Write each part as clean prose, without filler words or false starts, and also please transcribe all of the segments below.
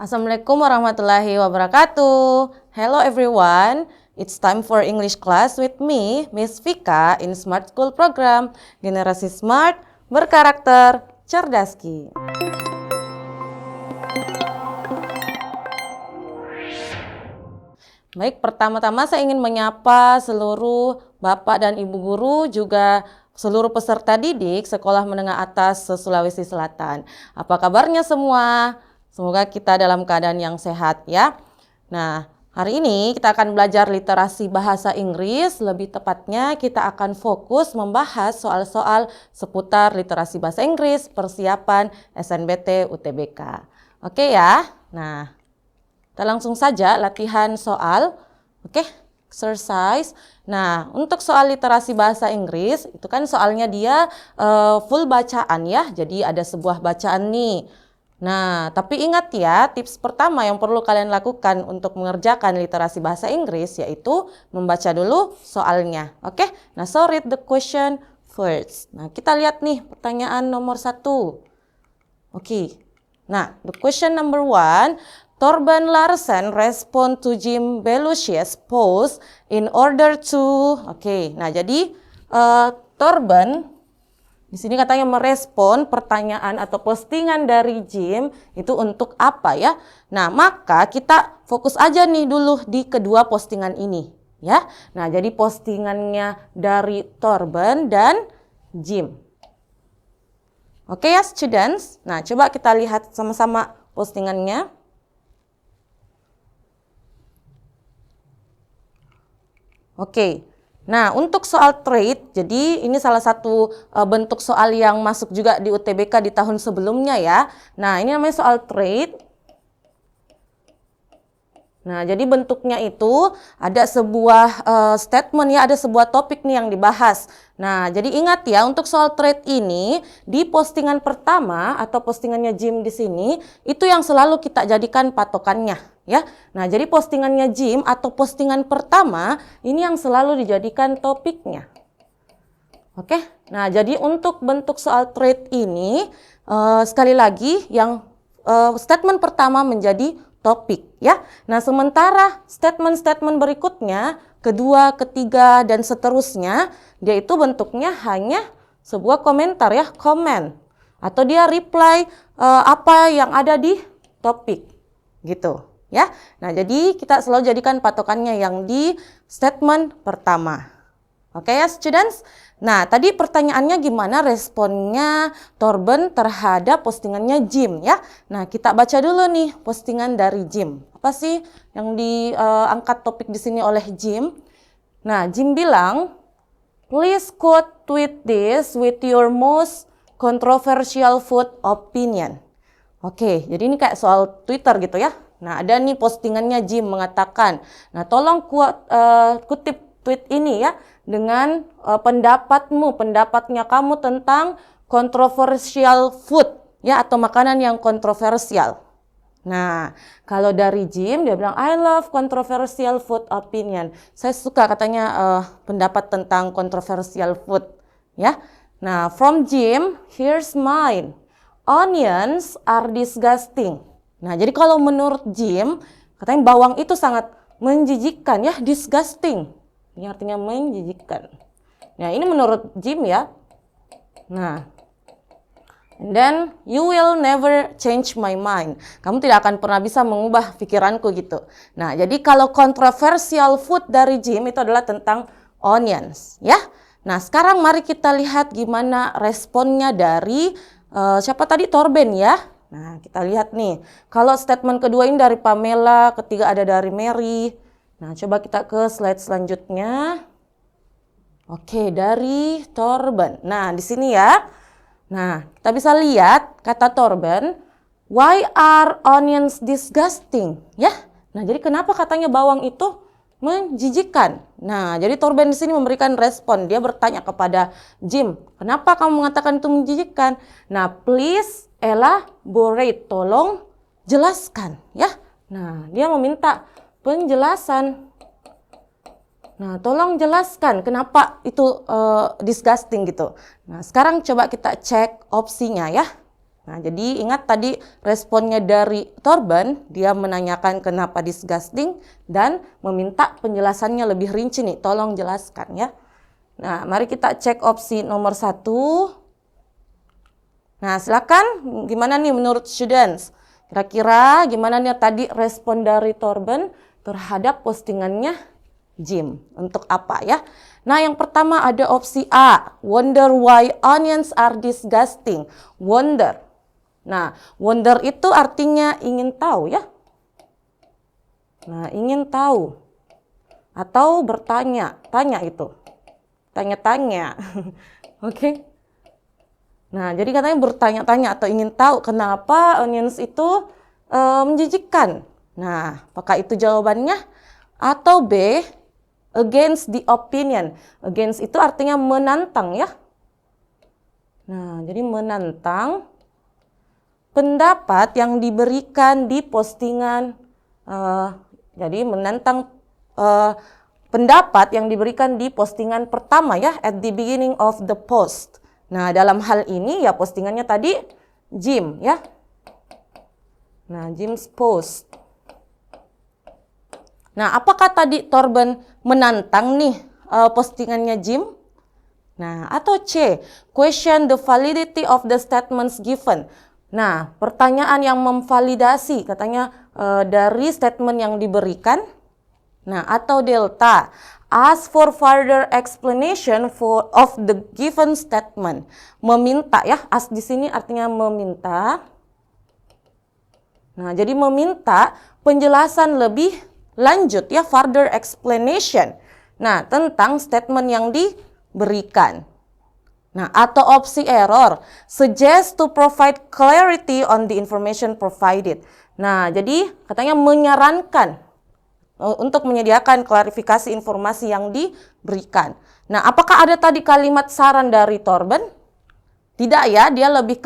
Assalamualaikum warahmatullahi wabarakatuh. Hello everyone. It's time for English class with me, Miss Vika in Smart School Program. Generasi Smart, berkarakter, cerdaski. Baik, pertama-tama saya ingin menyapa seluruh Bapak dan Ibu guru, juga seluruh peserta didik Sekolah Menengah Atas Sulawesi Selatan. Apa kabarnya semua? Semoga kita dalam keadaan yang sehat ya. Nah, hari ini kita akan belajar literasi bahasa Inggris. Lebih tepatnya kita akan fokus membahas soal-soal seputar literasi bahasa Inggris, persiapan SNBT UTBK. Oke ya? Nah, kita langsung saja latihan soal. Oke, exercise. Nah, untuk soal literasi bahasa Inggris, itu kan soalnya dia full bacaan ya. Jadi ada sebuah bacaan nih. Nah, tapi ingat ya, tips pertama yang perlu kalian lakukan untuk mengerjakan literasi bahasa Inggris yaitu membaca dulu soalnya. Oke, nah so read the question first. Nah, kita lihat nih pertanyaan nomor 1. Oke, nah the question number 1. Torben Larsen respond to Jim Belushi's post in order to... Oke, nah jadi Torben di sini katanya merespon pertanyaan atau postingan dari Jim itu untuk apa ya? Nah, maka kita fokus aja nih dulu di kedua postingan ini ya. Nah, jadi postingannya dari Torben dan Jim. Oke ya students. Nah, coba kita lihat sama-sama postingannya. Oke. Nah, untuk soal trade, jadi ini salah satu bentuk soal yang masuk juga di UTBK di tahun sebelumnya ya. Nah, ini namanya soal trade. Nah, jadi bentuknya itu ada sebuah statement ya, ada sebuah topik nih yang dibahas. Nah, jadi ingat ya, untuk soal trade ini di postingan pertama atau postingannya Jim di sini itu yang selalu kita jadikan patokannya ya. Nah, jadi postingannya Jim atau postingan pertama ini yang selalu dijadikan topiknya. Oke. Nah, jadi untuk bentuk soal trade ini sekali lagi yang statement pertama menjadi topik ya. Nah, sementara statement-statement berikutnya, kedua, ketiga, dan seterusnya, dia itu bentuknya hanya sebuah komentar ya, komen. Atau dia reply apa yang ada di topik gitu ya. Nah, jadi kita selalu jadikan patokannya yang di statement pertama. Oke ya students? Nah, tadi pertanyaannya gimana responnya Torben terhadap postingannya Jim ya. Nah, kita baca dulu nih postingan dari Jim. Apa sih yang diangkat topik di sini oleh Jim? Nah, Jim bilang, please quote tweet this with your most controversial food opinion. Oke, jadi ini kayak soal Twitter gitu ya. Nah, ada nih postingannya Jim mengatakan, nah tolong kutip tweet ini ya dengan pendapatnya kamu tentang controversial food ya atau makanan yang kontroversial. Nah, kalau dari Jim dia bilang I love controversial food opinion. Saya suka katanya pendapat tentang controversial food ya. Nah, from Jim, here's mine. Onions are disgusting. Nah, jadi kalau menurut Jim, katanya bawang itu sangat menjijikkan ya, disgusting. Ini artinya menjijikkan. Nah, ini menurut Jim ya. Nah, and then you will never change my mind. Kamu tidak akan pernah bisa mengubah pikiranku gitu. Nah, jadi kalau controversial food dari Jim itu adalah tentang onions ya. Nah, sekarang mari kita lihat gimana responnya dari siapa tadi? Torben ya. Nah, kita lihat nih. Kalau statement kedua ini dari Pamela, ketiga ada dari Mary. Nah, coba kita ke slide selanjutnya. Oke, dari Torben. Nah, di sini ya. Nah, kita bisa lihat kata Torben, why are onions disgusting? Ya. Nah, jadi kenapa katanya bawang itu menjijikkan? Nah, jadi Torben di sini memberikan respon. Dia bertanya kepada Jim, kenapa kamu mengatakan itu menjijikkan? Nah, please elaborate, tolong jelaskan ya. Nah, dia meminta penjelasan. Nah, tolong jelaskan kenapa itu disgusting gitu. Nah, sekarang coba kita cek opsinya ya. Nah, jadi ingat tadi responnya dari Torben, dia menanyakan kenapa disgusting dan meminta penjelasannya lebih rinci nih, tolong jelaskan ya. Nah, mari kita cek opsi nomor 1. Nah, silakan gimana nih menurut students? Kira-kira gimana nih tadi respon dari Torben terhadap postingannya Jim? Untuk apa ya? Nah, yang pertama ada opsi A, wonder why onions are disgusting. Wonder. Nah, wonder itu artinya ingin tahu ya. Nah, ingin tahu. Atau bertanya, tanya itu. Tanya-tanya. Oke. Nah, jadi katanya bertanya-tanya atau ingin tahu kenapa onions itu menjijikkan. Nah, apakah itu jawabannya? Atau B, against the opinion. Against itu artinya menantang ya. Nah, jadi menantang pendapat yang diberikan di postingan, jadi menantang pendapat yang diberikan di postingan pertama ya, at the beginning of the post. Nah, dalam hal ini ya postingannya tadi Jim ya. Nah, Jim's post. Nah, apakah tadi Torben menantang nih postingannya Jim? Nah, atau C, question the validity of the statements given. Nah, pertanyaan yang memvalidasi katanya dari statement yang diberikan. Nah, atau delta, ask for further explanation of the given statement. Meminta ya, ask di sini artinya meminta. Nah, jadi meminta penjelasan lebih lanjut ya, further explanation. Nah, tentang statement yang diberikan. Nah, atau opsi error, suggest to provide clarity on the information provided. Nah, jadi katanya menyarankan untuk menyediakan klarifikasi informasi yang diberikan. Nah, apakah ada tadi kalimat saran dari Torben? Tidak ya, dia lebih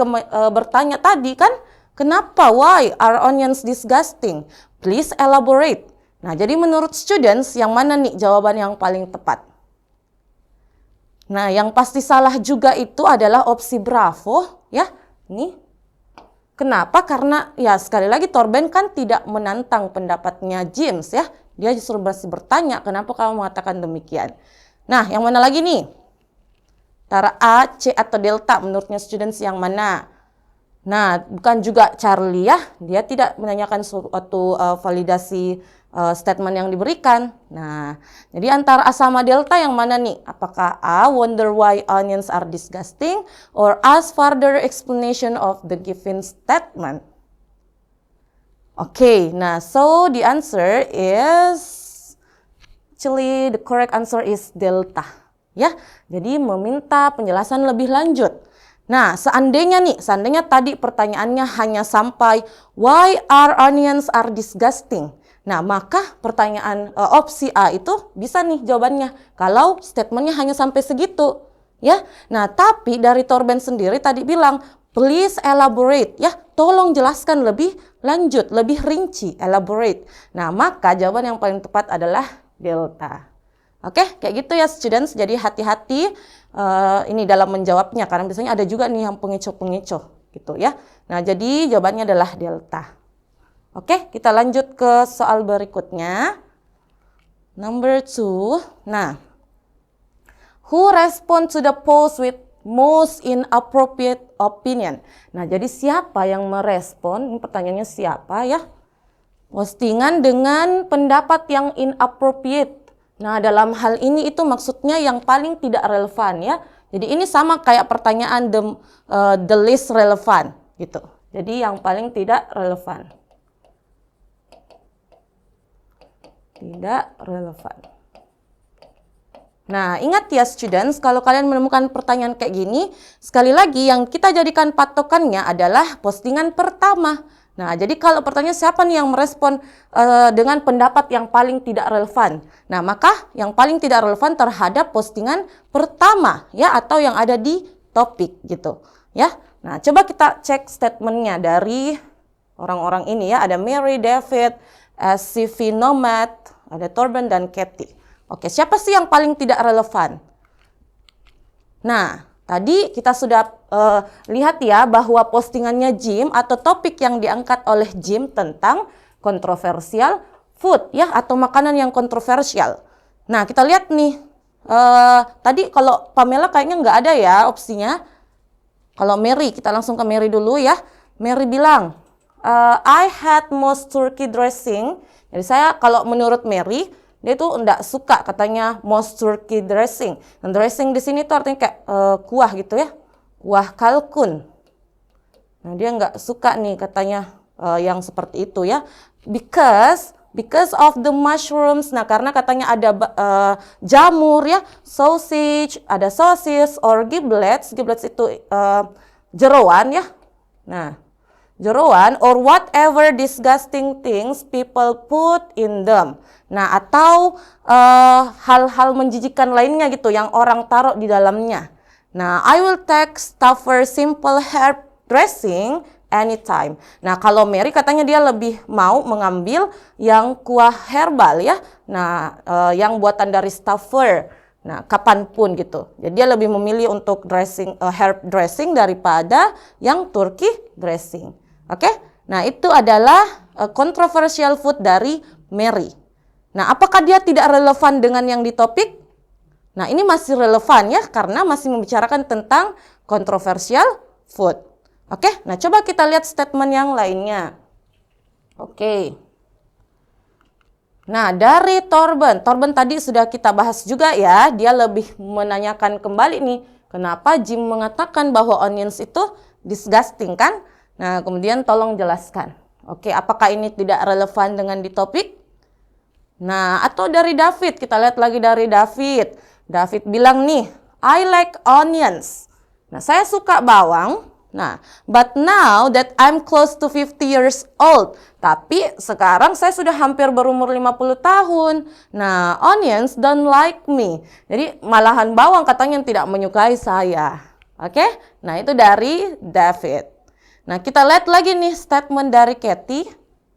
bertanya tadi kan, kenapa, why are onions disgusting? Please elaborate. Nah, jadi menurut students, yang mana nih jawaban yang paling tepat? Nah, yang pasti salah juga itu adalah opsi Bravo, ya. Ini. Kenapa? Karena ya sekali lagi Torben kan tidak menantang pendapatnya James ya. Dia justru masih bertanya, kenapa kamu mengatakan demikian? Nah, yang mana lagi nih? Antara A, C, atau delta menurutnya students yang mana? Nah, bukan juga Charlie ya. Dia tidak menanyakan suatu validasi statement yang diberikan. Nah, jadi antara A sama delta yang mana nih? Apakah A, wonder why onions are disgusting, or ask further explanation of the given statement? Okay, nah, so the answer is, actually the correct answer is delta. Ya, jadi meminta penjelasan lebih lanjut. Nah, seandainya tadi pertanyaannya hanya sampai why are onions are disgusting. Nah, maka pertanyaan opsi A itu bisa nih jawabannya kalau statementnya hanya sampai segitu, ya. Nah, tapi dari Torben sendiri tadi bilang, please elaborate, ya. Tolong jelaskan lebih lanjut, lebih rinci, elaborate. Nah, maka jawaban yang paling tepat adalah delta. Oke, kayak gitu ya students. Jadi hati-hati ini dalam menjawabnya karena biasanya ada juga nih yang pengecoh-pengecoh gitu ya. Nah, jadi jawabannya adalah delta. Oke, kita lanjut ke soal berikutnya. Number 2. Nah, who respond to the post with most inappropriate opinion? Nah, jadi siapa yang merespon? Ini pertanyaannya siapa ya? Postingan dengan pendapat yang inappropriate. Nah, dalam hal ini itu maksudnya yang paling tidak relevan ya. Jadi ini sama kayak pertanyaan the least relevant gitu. Jadi yang paling tidak relevan. Tidak relevan. Nah, ingat ya students, kalau kalian menemukan pertanyaan kayak gini, sekali lagi yang kita jadikan patokannya adalah postingan pertama. Nah, jadi kalau pertanyaan siapa nih yang merespon dengan pendapat yang paling tidak relevan? Nah, maka yang paling tidak relevan terhadap postingan pertama ya, atau yang ada di topik gitu ya. Nah, coba kita cek statementnya dari orang-orang ini ya. Ada Mary, David, CV Nomad, ada Torben dan Katie. Oke, siapa sih yang paling tidak relevan? Nah, Tadi kita sudah lihat ya bahwa postingannya Jim atau topik yang diangkat oleh Jim tentang kontroversial food ya, atau makanan yang kontroversial. Nah, kita lihat nih. Tadi kalau Pamela kayaknya nggak ada ya opsinya. Kalau Mary, kita langsung ke Mary dulu ya. Mary bilang, I had most turkey dressing. Jadi kalau menurut Mary, dia tuh enggak suka katanya most turkey dressing. Dan dressing di sini tuh artinya kayak kuah gitu ya. Kuah kalkun. Nah, dia enggak suka nih katanya yang seperti itu ya. Because of the mushrooms. Nah, karena katanya ada jamur ya, sausage, ada sosis or giblets. Giblets itu jeroan ya. Nah, jeroan or whatever disgusting things people put in them. Nah, atau hal-hal menjijikkan lainnya gitu yang orang taruh di dalamnya. Nah, I will take tougher simple herb dressing anytime. Nah, kalau Mary katanya dia lebih mau mengambil yang kuah herbal ya. Nah, yang buatan dari stuffer. Nah, kapanpun gitu. Jadi dia lebih memilih untuk dressing herb dressing daripada yang turkey dressing. Oke? Nah, itu adalah controversial food dari Mary. Nah, apakah dia tidak relevan dengan yang di topik? Nah, ini masih relevan ya, karena masih membicarakan tentang controversial food. Oke, nah coba kita lihat statement yang lainnya. Oke. Nah, dari Torben. Torben tadi sudah kita bahas juga ya, dia lebih menanyakan kembali nih, kenapa Jim mengatakan bahwa onions itu disgusting kan? Nah, kemudian tolong jelaskan. Oke, apakah ini tidak relevan dengan di topik? Nah, atau dari David, kita lihat lagi dari David. David bilang nih, I like onions. Nah, saya suka bawang. Nah, but now that I'm close to 50 years old. Tapi sekarang saya sudah hampir berumur 50 tahun. Nah, onions don't like me. Jadi malahan bawang katanya tidak menyukai saya. Oke? Nah, itu dari David. Nah, kita lihat lagi nih statement dari Katie.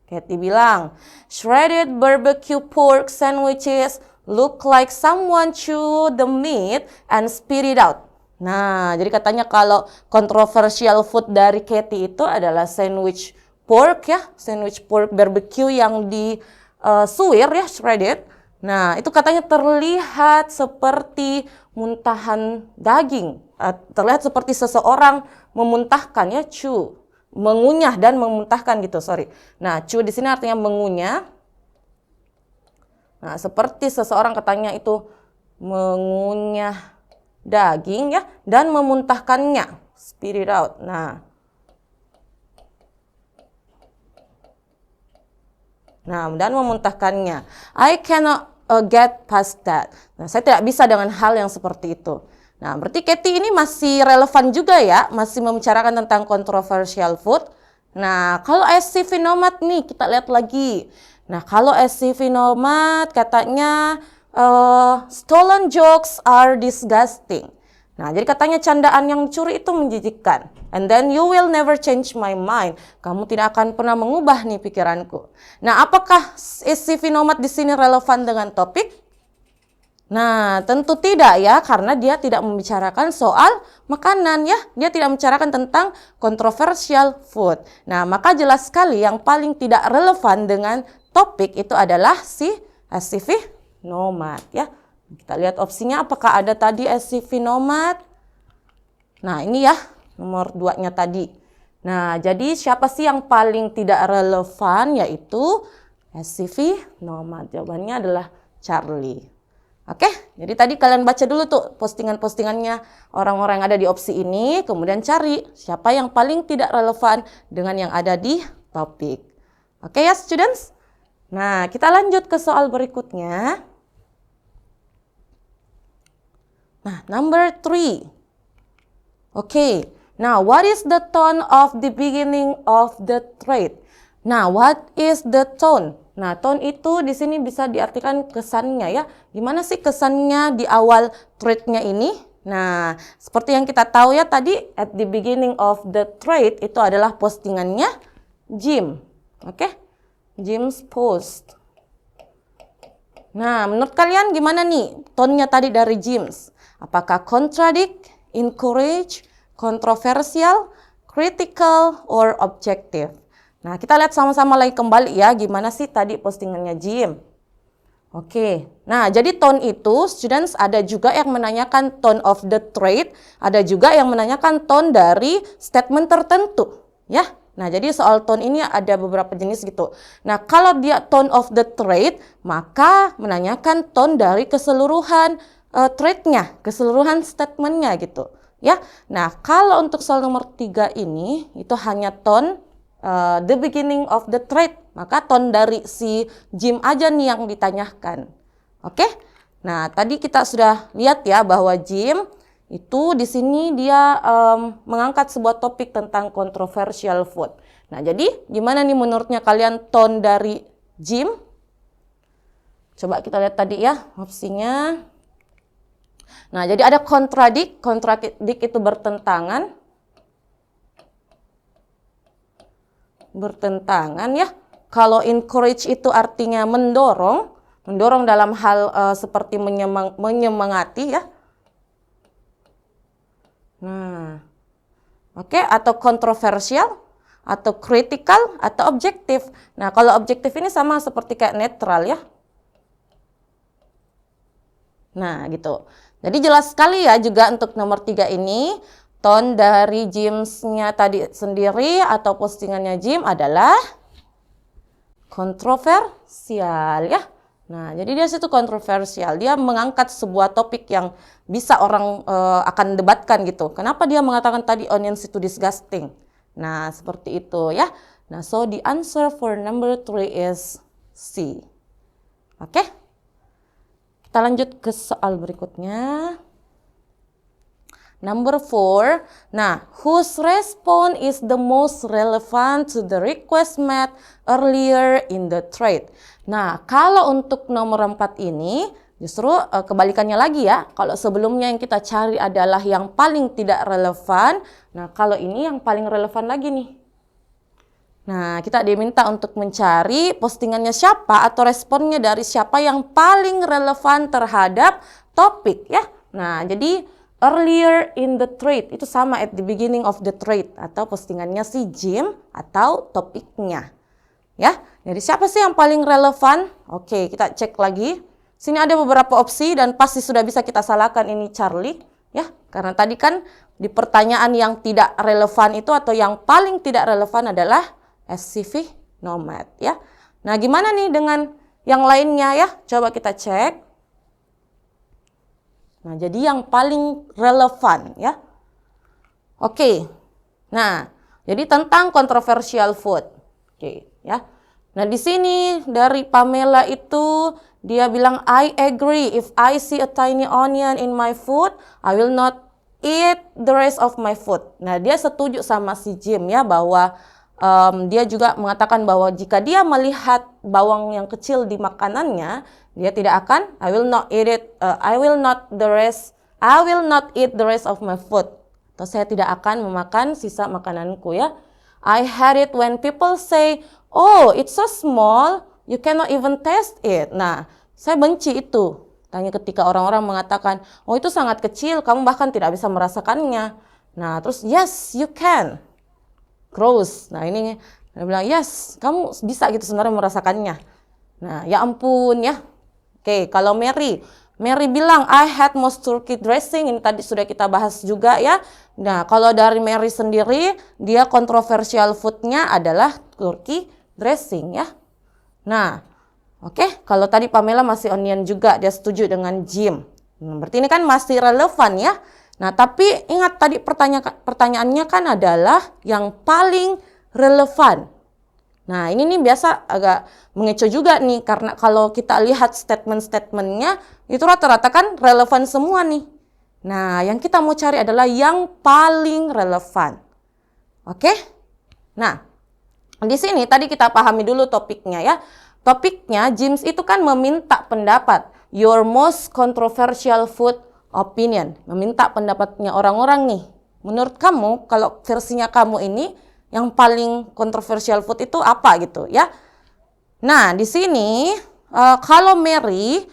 Katie bilang, shredded barbecue pork sandwiches look like someone chew the meat and spit it out. Nah, jadi katanya kalau controversial food dari Katie itu adalah sandwich pork ya, sandwich pork barbecue yang di suwir ya, shredded. Nah, itu katanya terlihat seperti muntahan daging, terlihat seperti seseorang memuntahkan ya, chew. Mengunyah dan memuntahkan gitu, sorry. Nah, chew di sini artinya mengunyah. Nah, seperti seseorang katanya itu mengunyah daging ya dan memuntahkannya, spit it out. Nah, dan memuntahkannya. I cannot get past that. Nah, saya tidak bisa dengan hal yang seperti itu. Nah, berarti Katie ini masih relevan juga ya, masih membicarakan tentang controversial food. Nah, kalau SCV Nomad nih, kita lihat lagi. Nah, kalau SCV Nomad katanya stolen jokes are disgusting. Nah, jadi katanya candaan yang dicuri itu menjijikkan. And then you will never change my mind. Kamu tidak akan pernah mengubah nih pikiranku. Nah, apakah SCV Nomad di sini relevan dengan topik? Nah, tentu tidak ya, karena dia tidak membicarakan soal makanan ya. Dia tidak membicarakan tentang controversial food. Nah, maka jelas sekali yang paling tidak relevan dengan topik itu adalah si SCV Nomad ya. Kita lihat opsinya, apakah ada tadi SCV Nomad? Nah, ini ya, nomor 2-nya tadi. Nah, jadi siapa sih yang paling tidak relevan? Yaitu SCV Nomad. Jawabannya adalah Charlie. Oke, jadi tadi kalian baca dulu tuh postingan-postingannya orang-orang yang ada di opsi ini, kemudian cari siapa yang paling tidak relevan dengan yang ada di topik. Oke ya students? Nah, kita lanjut ke soal berikutnya. Nah, number 3. Oke, now what is the tone of the beginning of the thread? Nah, what is the tone? Nah, tone itu di sini bisa diartikan kesannya ya. Gimana sih kesannya di awal thread-nya ini? Nah, seperti yang kita tahu ya tadi, at the beginning of the thread itu adalah postingannya Jim. Oke? Jim's post. Nah, menurut kalian gimana nih tone-nya tadi dari Jim's? Apakah contradict, encourage, controversial, critical, or objective. Nah, kita lihat sama-sama lagi kembali ya, gimana sih tadi postingannya Jim. Oke, nah jadi tone itu, students ada juga yang menanyakan tone of the trait, ada juga yang menanyakan tone dari statement tertentu, ya. Nah, jadi soal tone ini ada beberapa jenis gitu. Nah, kalau dia tone of the trait, maka menanyakan tone dari keseluruhan trait-nya, keseluruhan statement-nya gitu, ya. Nah, kalau untuk soal nomor 3 ini, itu hanya tone the beginning of the trait, maka tone dari si Jim aja nih yang ditanyakan. Oke? Nah, tadi kita sudah lihat ya bahwa Jim itu di sini dia mengangkat sebuah topik tentang controversial food. Nah, jadi gimana nih menurutnya kalian tone dari Jim? Coba kita lihat tadi ya opsinya. Nah, jadi ada contradict itu bertentangan ya. Kalau encourage itu artinya mendorong dalam hal seperti menyemangati ya. Nah, oke, atau kontroversial, atau critical, atau objektif. Nah, kalau objektif ini sama seperti kayak netral ya. Nah, gitu. Jadi jelas sekali ya juga untuk nomor 3 ini. Tone dari Jim's-nya tadi sendiri atau postingannya Jim adalah kontroversial ya. Nah, jadi dia situ kontroversial. Dia mengangkat sebuah topik yang bisa orang akan debatkan gitu. Kenapa dia mengatakan tadi onions itu disgusting? Nah, seperti itu ya. Nah, so the answer for number 3 is C. Oke? Kita lanjut ke soal berikutnya. Number 4, nah, whose response is the most relevant to the request made earlier in the thread? Nah, kalau untuk nomor 4 ini, justru kebalikannya lagi ya. Kalau sebelumnya yang kita cari adalah yang paling tidak relevan, nah kalau ini yang paling relevan lagi nih. Nah, kita diminta untuk mencari postingannya siapa atau responnya dari siapa yang paling relevan terhadap topik ya. Nah, jadi earlier in the thread itu sama at the beginning of the thread atau postingannya si Jim atau topiknya. Ya, jadi siapa sih yang paling relevan? Oke, kita cek lagi. Sini ada beberapa opsi dan pasti sudah bisa kita salahkan ini Charlie. Ya, karena tadi kan di pertanyaan yang tidak relevan itu atau yang paling tidak relevan adalah SCV nomad. Ya, nah gimana nih dengan yang lainnya ya? Coba kita cek. Nah, jadi yang paling relevan ya. Oke. Nah, jadi tentang controversial food. Oke, ya. Nah, di sini dari Pamela itu dia bilang I agree if I see a tiny onion in my food, I will not eat the rest of my food. Nah, dia setuju sama si Jim ya bahwa dia juga mengatakan bahwa jika dia melihat bawang yang kecil di makanannya, dia tidak akan I will not eat the rest of my food. Atau saya tidak akan memakan sisa makananku ya. I hate it when people say, "Oh, it's so small, you cannot even taste it." Nah, saya benci itu. Tanya ketika orang-orang mengatakan, "Oh, itu sangat kecil, kamu bahkan tidak bisa merasakannya." Nah, terus yes, you can. Gross. Nah, ini dia bilang, "Yes, kamu bisa gitu sebenarnya merasakannya." Nah, ya ampun ya. Oke, kalau Mary bilang I had most turkey dressing, ini tadi sudah kita bahas juga ya. Nah, kalau dari Mary sendiri, dia kontroversial foodnya adalah turkey dressing ya. Nah, oke, kalau tadi Pamela masih onion juga, dia setuju dengan Jim. Nah, berarti ini kan masih relevan ya. Nah, tapi ingat tadi pertanyaannya kan adalah yang paling relevan. Nah, ini nih biasa agak mengecoh juga nih, karena kalau kita lihat statement-statementnya, itu rata-rata kan relevan semua nih. Nah, yang kita mau cari adalah yang paling relevan. Oke? Nah, di sini tadi kita pahami dulu topiknya ya. Topiknya, James itu kan meminta pendapat. Your most controversial food opinion. Meminta pendapatnya orang-orang nih. Menurut kamu, kalau versinya kamu ini, yang paling kontroversial food itu apa gitu ya. Nah, di sini kalau Mary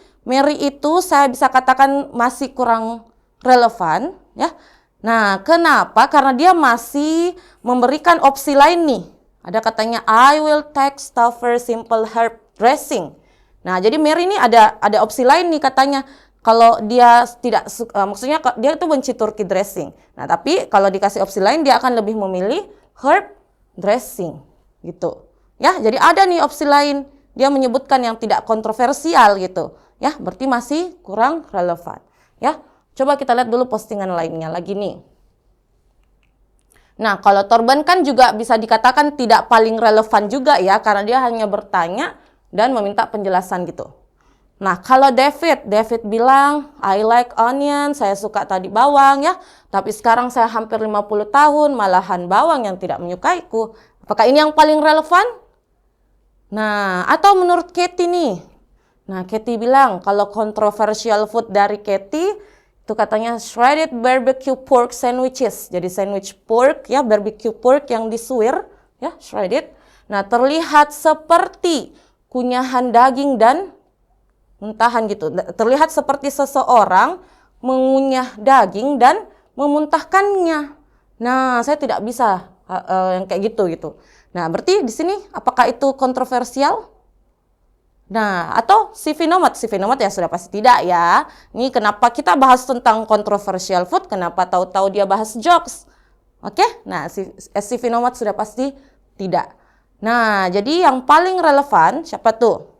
itu saya bisa katakan masih kurang relevan ya. Nah, kenapa? Karena dia masih memberikan opsi lain nih. Ada katanya, I will take Stauffer simple herb dressing. Nah, jadi Mary ini ada opsi lain nih katanya. Kalau dia tidak maksudnya dia itu benci turkey dressing. Nah, tapi kalau dikasih opsi lain dia akan lebih memilih herb dressing gitu. Ya, jadi ada nih opsi lain. Dia menyebutkan yang tidak kontroversial gitu. Ya, berarti masih kurang relevan. Ya, coba kita lihat dulu postingan lainnya lagi nih. Nah, kalau Torben kan juga bisa dikatakan tidak paling relevan juga ya, karena dia hanya bertanya dan meminta penjelasan gitu. Nah, kalau David bilang, I like onion, saya suka tadi bawang ya, tapi sekarang saya hampir 50 tahun, malahan bawang yang tidak menyukaiku. Apakah ini yang paling relevan? Nah, atau menurut Katie nih. Nah, Katie bilang, kalau controversial food dari Katie, itu katanya shredded barbecue pork sandwiches. Jadi sandwich pork ya, barbecue pork yang disuir ya, shredded. Nah, terlihat seperti kunyahan daging dan muntahan gitu. Terlihat seperti seseorang mengunyah daging dan memuntahkannya. Nah, saya tidak bisa yang kayak gitu. Nah, berarti di sini apakah itu kontroversial? Nah, atau Sifinomat ya sudah pasti tidak ya. Ini kenapa kita bahas tentang controversial food, kenapa tahu-tahu dia bahas jokes. Oke, nah Sifinomat sudah pasti tidak. Nah, jadi yang paling relevan siapa tuh?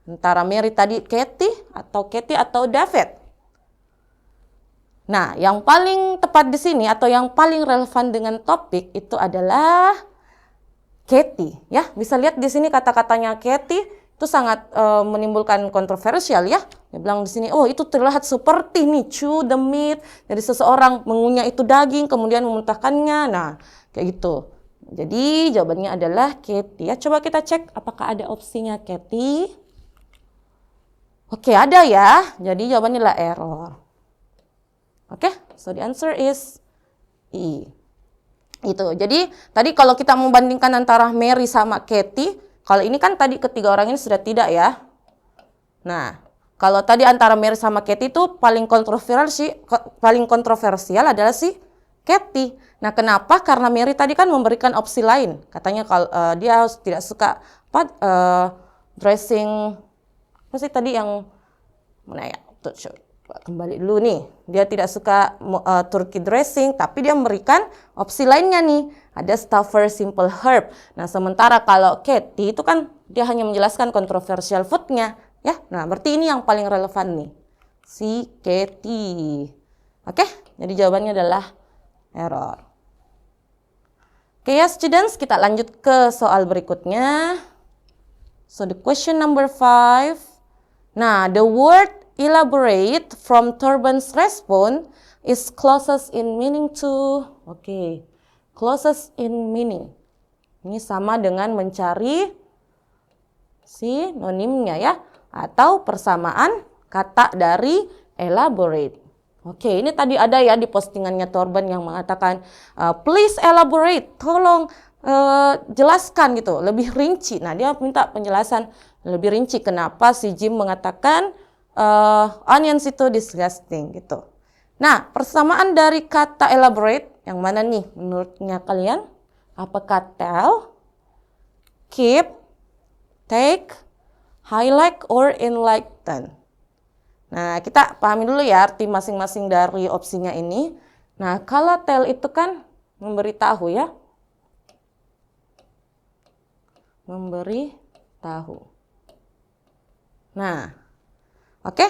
Antara Mary tadi Katie atau David. Nah, yang paling tepat di sini atau yang paling relevan dengan topik itu adalah Katie ya. Bisa lihat di sini kata-katanya Katie itu sangat menimbulkan kontroversial ya. Dia bilang di sini, oh itu terlihat seperti nih chew the meat, dari seseorang mengunyah itu daging kemudian memuntahkannya. Nah, kayak gitu. Jadi jawabannya adalah Katie ya. Coba kita cek apakah ada opsinya Katie. Oke, ada ya. Jadi jawabannya adalah error. Oke, so the answer is E. Itu. Jadi tadi kalau kita membandingkan antara Mary sama Katie, kalau ini kan tadi ketiga orang ini sudah tidak ya. Nah, kalau tadi antara Mary sama Katie itu paling kontroversial adalah si Katie. Nah, kenapa? Karena Mary tadi kan memberikan opsi lain. Katanya kalau dia tidak suka dressing apa sih tadi yang mana ya? Kembali dulu nih. Dia tidak suka turkey dressing, tapi dia memberikan opsi lainnya nih. Ada Stauffer simple herb. Nah, sementara kalau Katie itu kan dia hanya menjelaskan kontroversial foodnya, ya. Nah, berarti ini yang paling relevan nih. Si Katie. Oke, jadi jawabannya adalah error. Oke ya students, kita lanjut ke soal berikutnya. So the question number 5. Nah, the word elaborate from Torben's response is closest in meaning to. Oke. Closest in meaning. Ini sama dengan mencari sinonimnya ya. Atau persamaan kata dari elaborate. Oke, ini tadi ada ya di postingannya Torben yang mengatakan, please elaborate, tolong jelaskan gitu, lebih rinci. Nah, dia minta penjelasan lebih rinci kenapa si Jim mengatakan onions itu disgusting gitu. Nah, persamaan dari kata elaborate yang mana nih menurutnya kalian? Apakah tell, keep, take, highlight, or enlighten? Nah, kita pahami dulu ya arti masing-masing dari opsinya ini. Nah, kalau tell itu kan memberitahu ya. Memberitahu. Nah, oke.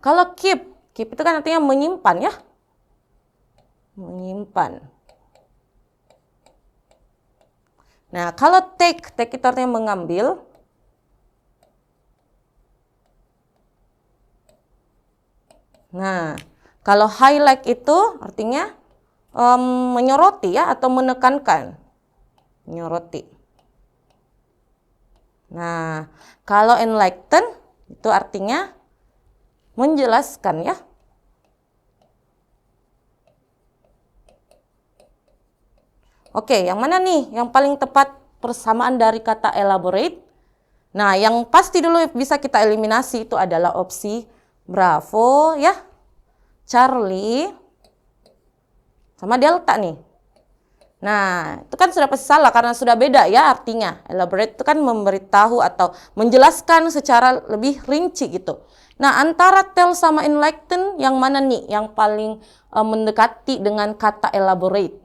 Kalau keep itu kan artinya menyimpan ya. Menyimpan. Nah, kalau take itu artinya mengambil. Nah, kalau highlight itu artinya menyoroti ya atau menekankan. Menyoroti. Nah, kalau enlighten itu artinya menjelaskan ya. Oke, yang mana nih yang paling tepat persamaan dari kata elaborate? Nah, yang pasti dulu bisa kita eliminasi itu adalah opsi Bravo ya. Charlie sama delta nih. Nah, itu kan sudah pasti salah karena sudah beda ya artinya. Elaborate itu kan memberitahu atau menjelaskan secara lebih rinci gitu. Nah, antara tell sama enlighten yang mana nih yang paling mendekati dengan kata elaborate?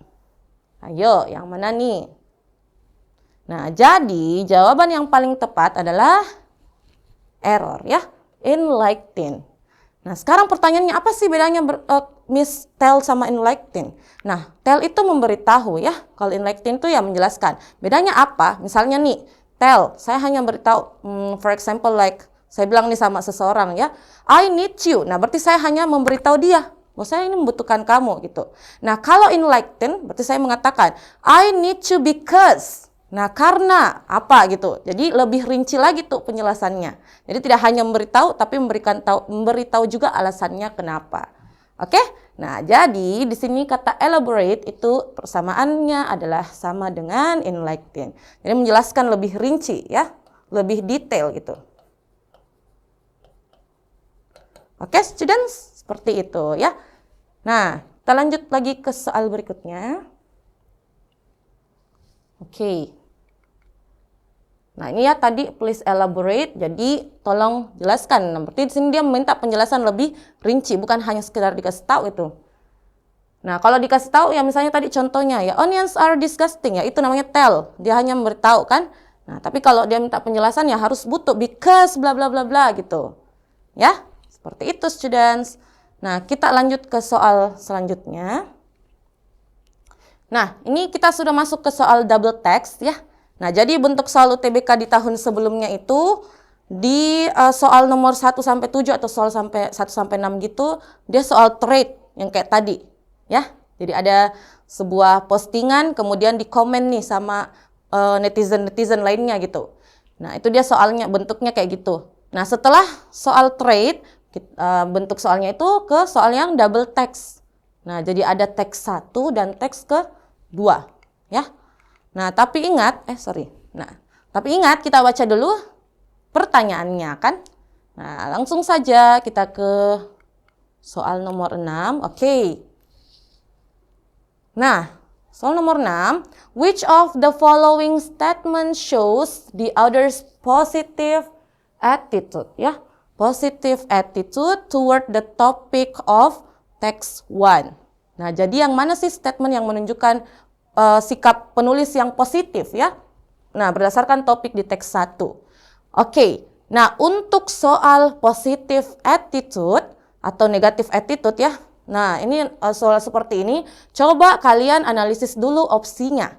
Ayo, yang mana nih? Nah, jadi jawaban yang paling tepat adalah error ya, enlighten. Nah, sekarang pertanyaannya apa sih bedanya Miss tell sama enlighten? Nah, tell itu memberitahu ya. Kalau enlighten itu ya menjelaskan. Bedanya apa? Misalnya nih, tell, saya hanya beritahu, for example like saya bilang nih sama seseorang ya, I need you. Nah, berarti saya hanya memberitahu dia, bahwa saya ini membutuhkan kamu gitu. Nah, kalau enlighten berarti saya mengatakan, I need you because. Nah, karena apa gitu. Jadi lebih rinci lagi tuh penjelasannya. Jadi tidak hanya memberitahu tapi memberitahu juga alasannya kenapa. Oke? Nah, jadi di sini kata elaborate itu persamaannya adalah sama dengan enlighten. Jadi menjelaskan lebih rinci ya, lebih detail gitu. Oke, students, seperti itu ya. Nah, kita lanjut lagi ke soal berikutnya. Oke. Nah, ini ya tadi please elaborate, jadi tolong jelaskan. Nah, berarti di sini dia meminta penjelasan lebih rinci, bukan hanya sekedar dikasih tahu itu. Nah, kalau dikasih tahu ya misalnya tadi contohnya ya, onions are disgusting ya, itu namanya tell. Dia hanya memberitahu kan. Nah, tapi kalau dia minta penjelasan ya harus butuh because bla bla bla bla gitu. Ya, seperti itu students. Nah, kita lanjut ke soal selanjutnya. Nah, ini kita sudah masuk ke soal double text ya. Nah, jadi bentuk soal UTBK di tahun sebelumnya itu di soal nomor 1 sampai 7 atau soal sampai 1 sampai 6 gitu, dia soal trade yang kayak tadi, ya. Jadi ada sebuah postingan kemudian dikomen nih sama netizen-netizen lainnya gitu. Nah, itu dia soalnya bentuknya kayak gitu. Nah, setelah soal trade, bentuk soalnya itu ke soal yang double text. Nah, jadi ada teks 1 dan teks ke-2, ya. Nah, tapi ingat, tapi ingat kita baca dulu pertanyaannya kan. Nah, langsung saja kita ke soal nomor 6. Oke. Nah, soal nomor 6, which of the following statement shows the other's positive attitude, ya. Positive attitude toward the topic of text 1. Nah, jadi yang mana sih statement yang menunjukkan sikap penulis yang positif ya. Nah, berdasarkan topik di teks 1. Oke. Nah, untuk soal positive attitude atau negative attitude ya. Nah, ini soal seperti ini, coba kalian analisis dulu opsinya.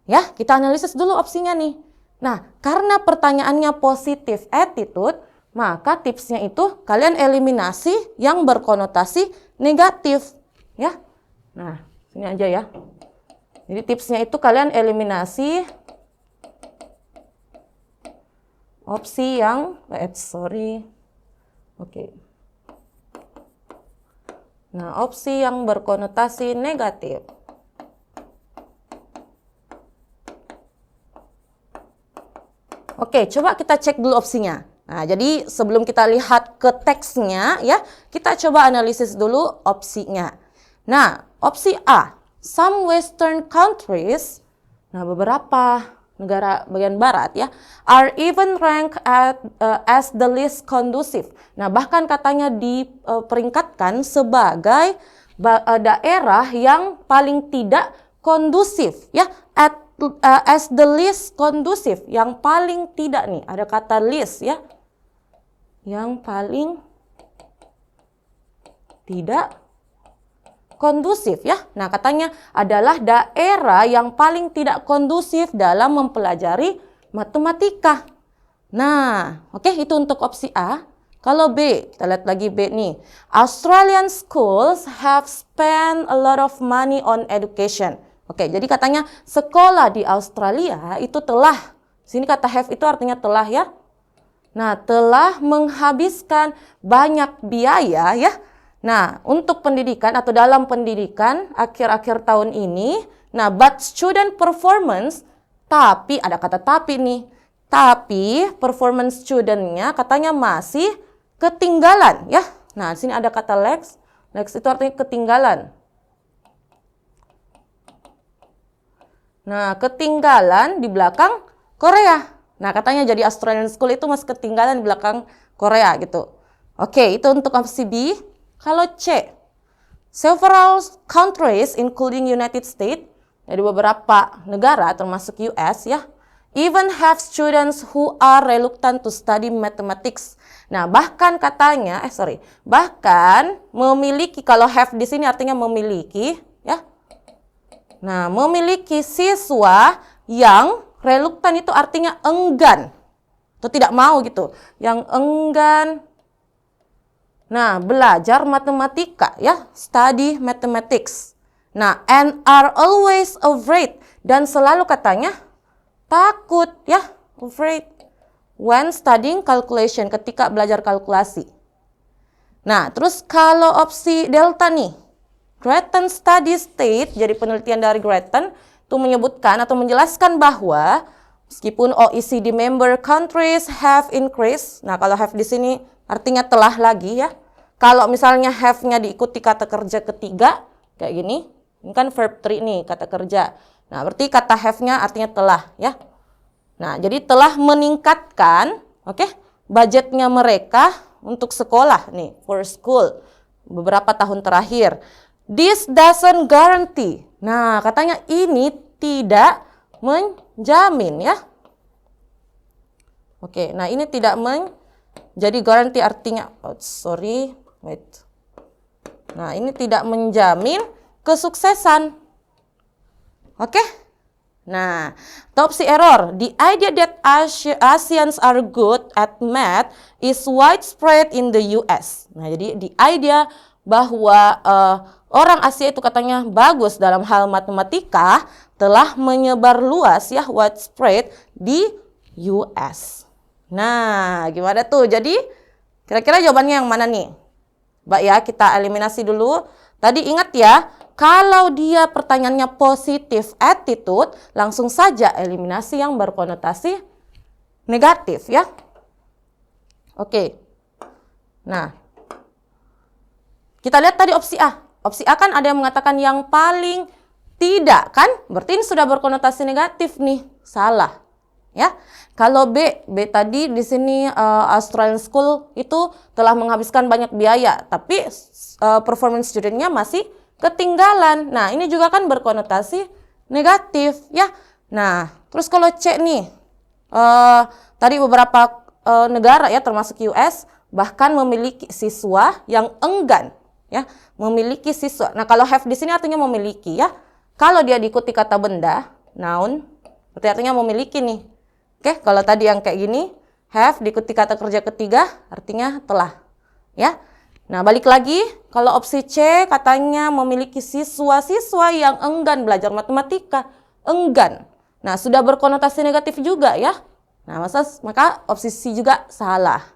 Ya, kita analisis dulu opsinya nih. Nah, karena pertanyaannya positive attitude, maka tipsnya itu kalian eliminasi yang berkonotasi negatif, ya. Nah, sini aja ya. Jadi tipsnya itu kalian eliminasi opsi yang Nah, opsi yang berkonotasi negatif. Oke, coba kita cek dulu opsinya. Nah, jadi sebelum kita lihat ke teksnya ya, kita coba analisis dulu opsinya. Nah, opsi A, some Western countries, nah beberapa negara bagian barat ya, are even ranked as the least conducive. Nah, bahkan katanya diperingkatkan sebagai daerah yang paling tidak kondusif ya, as the least conducive, yang paling tidak nih, ada kata least ya, yang paling tidak kondusif ya. Nah, katanya adalah daerah yang paling tidak kondusif dalam mempelajari matematika. Nah, oke, itu untuk opsi A. Kalau B, kita lihat lagi B nih. Australian schools have spent a lot of money on education. Oke, jadi katanya sekolah di Australia itu telah, sini kata have itu artinya telah ya. Nah, telah menghabiskan banyak biaya ya. Nah, untuk pendidikan atau dalam pendidikan akhir-akhir tahun ini, nah, but student performance, tapi ada kata tapi nih, tapi performance studentnya katanya masih ketinggalan ya. Nah, di sini ada kata lags itu artinya ketinggalan. Nah, ketinggalan di belakang Korea. Nah, katanya jadi Australian School itu masih ketinggalan di belakang Korea gitu. Oke, itu untuk opsi B. Kalau C, several countries including United States, jadi beberapa negara termasuk US ya, even have students who are reluctant to study mathematics. Nah, bahkan katanya, bahkan memiliki, kalau have di sini artinya memiliki ya. Nah, memiliki siswa yang reluctant itu artinya enggan atau tidak mau gitu, yang enggan. Nah, belajar matematika ya, study mathematics. Nah, and are always afraid, dan selalu katanya takut ya, afraid when studying calculation, ketika belajar kalkulasi. Nah, terus kalau opsi delta nih, Grattan Study State, jadi penelitian dari Grattan itu menyebutkan atau menjelaskan bahwa meskipun OECD member countries have increased, nah kalau have di sini artinya telah lagi ya. Kalau misalnya have-nya diikuti kata kerja ketiga kayak gini, ini kan verb 3 nih, kata kerja. Nah, berarti kata have-nya artinya telah ya. Nah, jadi telah meningkatkan, budgetnya mereka untuk sekolah nih, for school beberapa tahun terakhir. This doesn't guarantee. Nah, katanya ini tidak menjamin ya. Oke, nah ini tidak jadi guarantee artinya, Nah, ini tidak menjamin kesuksesan. Oke? Nah, opsi error. The idea that Asians are good at math is widespread in the US. Nah, jadi the idea bahwa orang Asia itu katanya bagus dalam hal matematika telah menyebar luas ya, widespread di US. Nah, gimana tuh? Jadi kira-kira jawabannya yang mana nih? Mbak ya, kita eliminasi dulu. Tadi ingat ya, kalau dia pertanyaannya positif attitude, langsung saja eliminasi yang berkonotasi negatif ya. Oke. Nah, kita lihat tadi opsi A. Opsi A kan ada yang mengatakan yang paling tidak kan? Berarti ini sudah berkonotasi negatif nih. Salah. Ya. Kalau B tadi di sini Australian School itu telah menghabiskan banyak biaya, tapi performance studentnya masih ketinggalan. Nah, ini juga kan berkonotasi negatif ya. Nah, terus kalau C nih, tadi beberapa negara ya termasuk US bahkan memiliki siswa yang enggan ya, memiliki siswa. Nah, kalau have di sini artinya memiliki ya. Kalau dia diikuti kata benda, noun, berarti artinya memiliki nih. Oke, kalau tadi yang kayak gini, have diikuti kata kerja ketiga, artinya telah ya. Nah, balik lagi, kalau opsi C katanya memiliki siswa-siswa yang enggan belajar matematika. Enggan. Nah, sudah berkonotasi negatif juga ya. Nah, maka opsi C juga salah.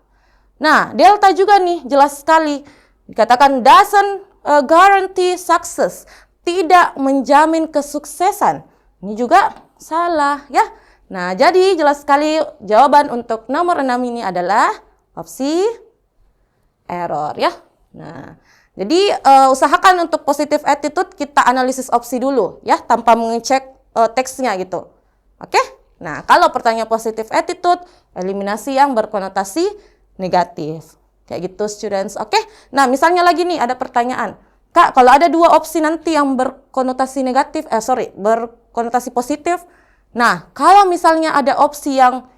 Nah, delta juga nih, jelas sekali. Dikatakan doesn't guarantee success. Tidak menjamin kesuksesan. Ini juga salah ya. Nah, jadi jelas sekali jawaban untuk nomor 6 ini adalah opsi error ya. Nah, jadi usahakan untuk positive attitude kita analisis opsi dulu ya, tanpa mengecek teksnya gitu. Oke? Nah, kalau pertanyaan positive attitude, eliminasi yang berkonotasi negatif. Kayak gitu students. Oke? Nah, misalnya lagi nih ada pertanyaan. Kak, kalau ada dua opsi nanti yang berkonotasi negatif, berkonotasi positif. Nah, kalau misalnya ada opsi yang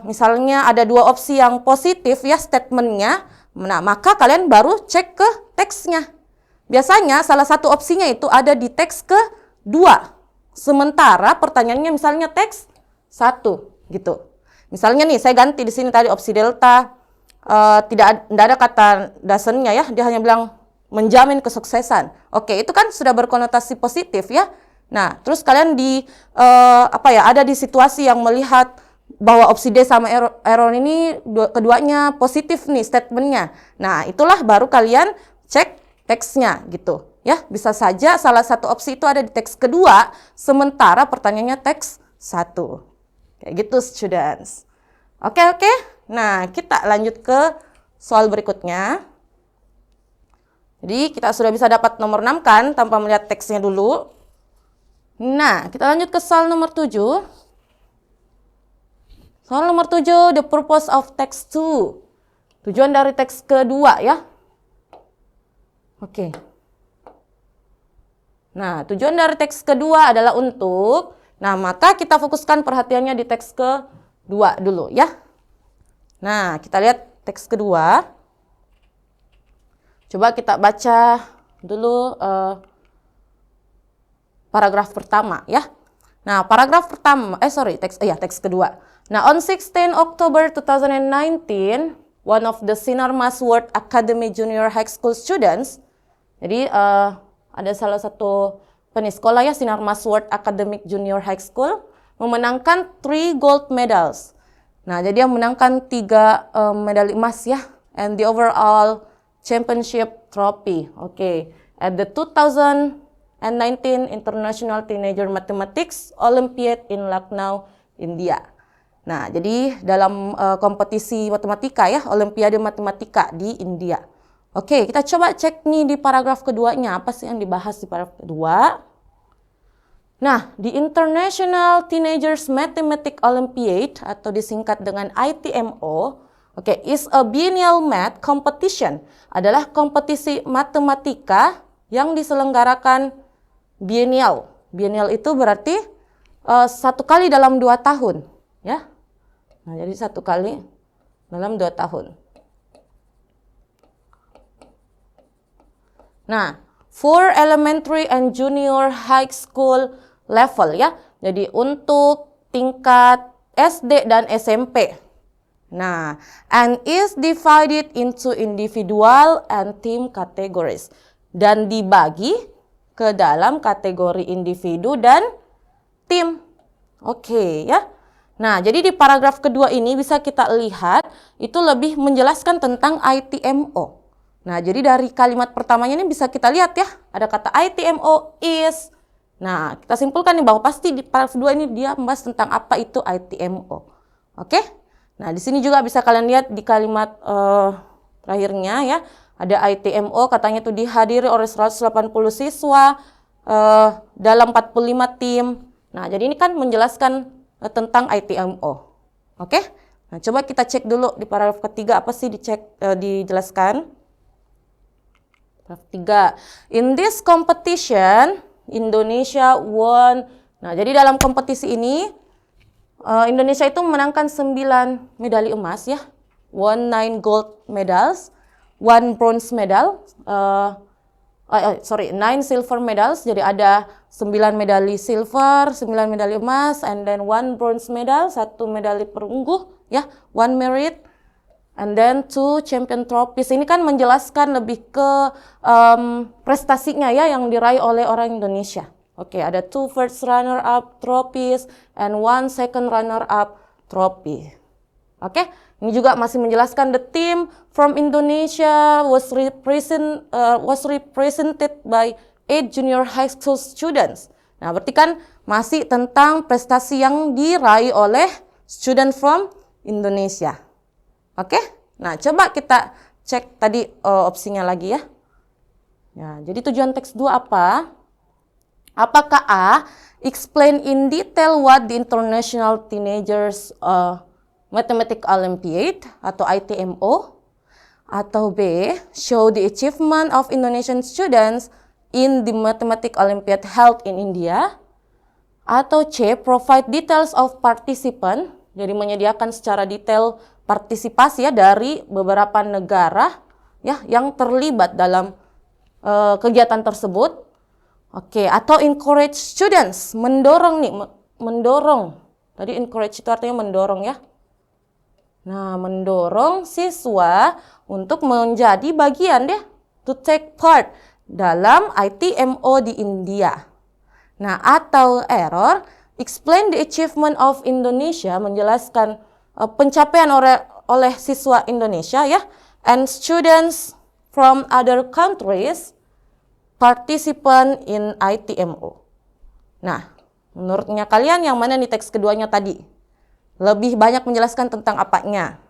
misalnya ada dua opsi yang positif ya statementnya, nah maka kalian baru cek ke teksnya. Biasanya salah satu opsinya itu ada di teks kedua. Sementara pertanyaannya misalnya teks 1 gitu. Misalnya nih saya ganti di sini tadi opsi delta, tidak ada kata doesn't-nya ya, dia hanya bilang menjamin kesuksesan. Oke, itu kan sudah berkonotasi positif ya. Nah, terus kalian ada di situasi yang melihat bahwa opsi D sama error ini keduanya positif nih statementnya. Nah, itulah baru kalian cek teksnya gitu. Ya, bisa saja salah satu opsi itu ada di teks kedua, sementara pertanyaannya teks 1. Kayak gitu students. Oke. Nah, kita lanjut ke soal berikutnya. Jadi kita sudah bisa dapat nomor 6 kan tanpa melihat teksnya dulu. Nah, kita lanjut ke soal nomor 7. Soal nomor 7, the purpose of text 2. Tujuan dari teks kedua ya. Oke. Nah, tujuan dari teks kedua adalah untuk, nah maka kita fokuskan perhatiannya di teks kedua dulu ya. Nah, kita lihat teks kedua. Coba kita baca dulu paragraf pertama ya. Nah, paragraf pertama, teks kedua. Nah, on 16 October 2019, one of the Sinarmas World Academy Junior High School students, jadi ada salah satu penisekolah ya, Sinarmas World Academic Junior High School, memenangkan 3 gold medals. Nah, jadi yang menangkan 3 medali emas ya, and the overall championship trophy. Oke, at the 2019 International Teenager Mathematics Olympiad in Lucknow, India. Nah, jadi dalam kompetisi matematika ya, Olimpiade Matematika di India. Oke, kita coba cek nih di paragraf keduanya, apa sih yang dibahas di paragraf kedua. Nah, di International Teenagers Mathematics Olympiad atau disingkat dengan ITMO, is a biennial math competition, adalah kompetisi matematika yang diselenggarakan biennial. Biennial itu berarti 1 kali dalam 2 tahun, ya. Nah, jadi 1 kali dalam 2 tahun. Nah, for elementary and junior high school level ya. Jadi untuk tingkat SD dan SMP. Nah, and is divided into individual and team categories. Dan dibagi ke dalam kategori individu dan tim. Oke ya. Nah, jadi di paragraf kedua ini bisa kita lihat itu lebih menjelaskan tentang ITMO. Nah, jadi dari kalimat pertamanya ini bisa kita lihat ya, ada kata ITMO is. Nah, kita simpulkan nih bahwa pasti di paragraf kedua ini dia membahas tentang apa itu ITMO. Oke? Nah, di sini juga bisa kalian lihat di kalimat terakhirnya ya, ada ITMO katanya itu dihadiri oleh 180 siswa dalam 45 tim. Nah, jadi ini kan menjelaskan tentang ITMO. Oke? Nah, coba kita cek dulu di paragraf ketiga apa sih dijelaskan. Paragraf 3. In this competition, Indonesia won. Nah, jadi dalam kompetisi ini Indonesia itu memenangkan 9 medali emas ya. Won 9 gold medals, 1 bronze medal, 9 silver medals. Jadi ada 9 medali silver, 9 medali emas, and then 1 bronze medal, 1 medali perunggu, ya, 1 merit, and then 2 champion trophies. Ini kan menjelaskan lebih ke prestasinya ya yang diraih oleh orang Indonesia. Oke, ada 2 first runner up trophies and 1 second runner up trophy. Oke, ini juga masih menjelaskan the team from Indonesia was represented by 8 junior high school students. Nah, berarti kan masih tentang prestasi yang diraih oleh student from Indonesia. Oke? Nah, coba kita cek tadi opsinya lagi ya. Ya, jadi tujuan teks 2 apa? Apakah A, explain in detail what the International Teenagers Mathematics Olympiad atau ITMO, atau B, show the achievement of Indonesian students in the Mathematics Olympiad held in India, atau C, provide details of participant, jadi menyediakan secara detail partisipasi ya dari beberapa negara ya yang terlibat dalam kegiatan tersebut. Oke, atau encourage students, mendorong nih, mendorong. Tadi encourage itu artinya mendorong ya. Nah, mendorong siswa untuk menjadi bagian deh, to take part dalam ITMO di India. Nah, atau error, explain the achievement of Indonesia, menjelaskan pencapaian oleh siswa Indonesia ya, and students from other countries participant in ITMO. Nah, menurutnya kalian yang mana nih teks keduanya tadi? Lebih banyak menjelaskan tentang apanya?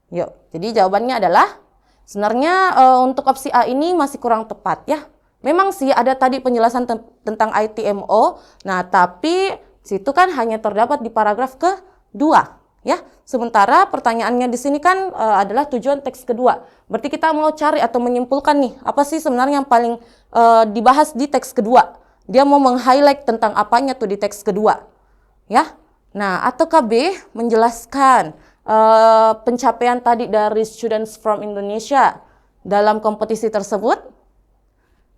Yuk, jadi jawabannya adalah sebenarnya untuk opsi A ini masih kurang tepat ya. Memang sih ada tadi penjelasan tentang ITMO. Nah, tapi situ kan hanya terdapat di paragraf kedua, ya. Sementara pertanyaannya di sini kan adalah tujuan teks kedua. Berarti kita mau cari atau menyimpulkan nih, apa sih sebenarnya yang paling dibahas di teks kedua? Dia mau meng-highlight tentang apanya tuh di teks kedua, ya. Nah, ataukah B menjelaskan pencapaian tadi dari students from Indonesia dalam kompetisi tersebut?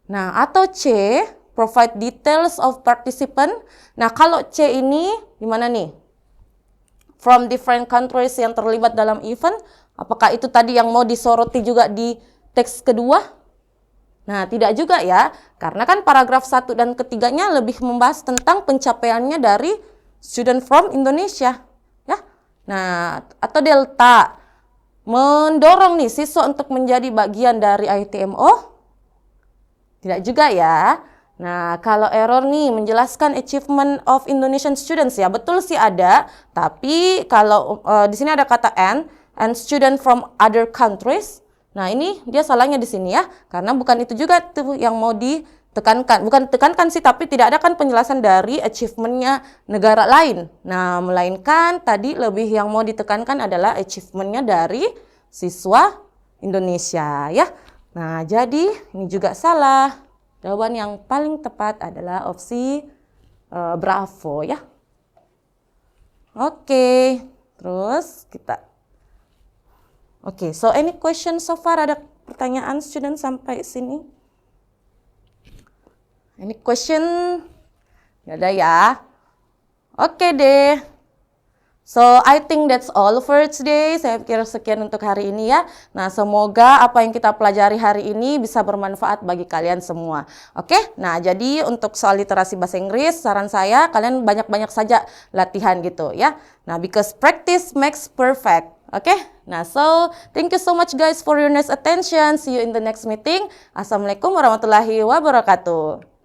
Nah, atau C, provide details of participant. Nah, kalau C ini gimana nih? From different countries yang terlibat dalam event, apakah itu tadi yang mau disoroti juga di teks kedua? Nah, tidak juga ya, karena kan paragraf 1 dan ketiganya lebih membahas tentang pencapaiannya dari student from Indonesia, ya. Nah, atau delta, mendorong nih siswa untuk menjadi bagian dari ITMO? Tidak juga ya. Nah, kalau error nih menjelaskan achievement of Indonesian students ya, betul sih ada. Tapi kalau di sini ada kata and student from other countries. Nah, ini dia salahnya di sini ya, karena bukan itu juga tuh yang mau ditekankan. Bukan tekankan sih, tapi tidak ada kan penjelasan dari achievementnya negara lain. Nah, melainkan tadi lebih yang mau ditekankan adalah achievementnya dari siswa Indonesia ya. Nah, jadi ini juga salah. Jawaban yang paling tepat adalah opsi Bravo ya. Oke, terus kita. Oke, so any question so far? Ada pertanyaan student sampai sini? Any question? Gak ada ya? Oke deh. So, I think that's all for today. Saya pikir sekian untuk hari ini ya. Nah, semoga apa yang kita pelajari hari ini bisa bermanfaat bagi kalian semua. Oke? Nah, jadi untuk soal literasi bahasa Inggris, saran saya kalian banyak-banyak saja latihan gitu ya. Nah, because practice makes perfect. Oke? Nah, so thank you so much guys for your nice attention. See you in the next meeting. Assalamualaikum warahmatullahi wabarakatuh.